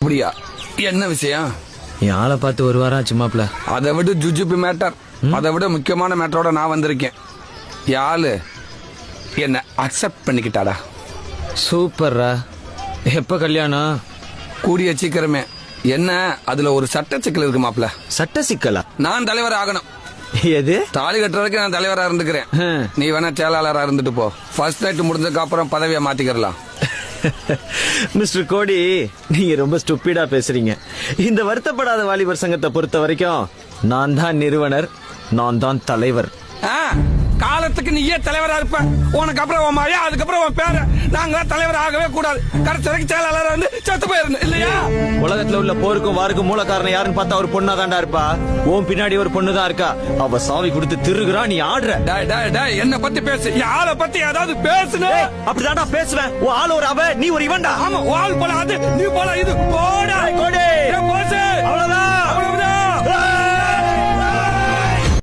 அப்படியா? என்ன விஷயம்? என் ஆளை பார்த்து ஒரு வாரம் ஆச்சுமாப்ல. அதை விட ஜுஜுபி மேட்டர், அதை விட முக்கியமான மேட்டரோட நான் வந்திருக்கேன். யாழு என்ன அக்செப்ட் பண்ணிக்கிட்டாடா. சூப்பர்ரா. எப்ப கல்யாணம்? கூடிய சீக்கிரமே. என்ன அதுல ஒரு சட்ட சிக்கல் இருக்கு மாப்ள. சட்ட சிக்கலா? நான் தலைவர் ஆகணும். எது? தாலி கட்டுறதுக்கு நான் தலைவரா இருந்துக்கிறேன். நீ வேணா செயலாளரா இருந்துட்டு போ. ஃபர்ஸ்ட் நைட் முடிஞ்சதுக்கு அப்புறம் பதவியை மாத்திக்கிறலாம். மிஸ்டர் கோடி, நீங்க ரொம்ப ஸ்டூபிடா பேசுறீங்க. இந்த வருத்தப்படாத வாலிபர் சங்கத்தை பொறுத்த வரைக்கும் நான் தான் நிறுவனர், நான் தான் தலைவர். காலத்துக்கு நீயே தலைவரா இருப்ப. உனக்கு அப்புறம் உன் மாயா, அதுக்கப்புறம் உன் பேர. நாங்க தலைவர் ஆகவே கூடாது. கடைசி வரைக்கும் செயலாளரா இருந்து செத்து போயிருந்து இல்லையா? உலகத்துல உள்ள போருக்கும் வாருக்கும் மூல காரணம் யாருன்னு பார்த்தா ஒரு பொண்ணா தாண்டா இருப்பா. உன் பின்னாடி ஒரு பொண்ணு தான் இருக்கா. அவ சாவி கொடுத்து திருகுறா, நீ ஆடுற. என்ன பத்தி பேசு. ஆளை பத்தி ஏதாவது பேசுன. அப்படிதான்டா பேசுவேன். உன் ஆள் ஒரு அவ, நீ ஒரு இவன்டா. ஆமா, ஆள் போல அது, நீ போல இது.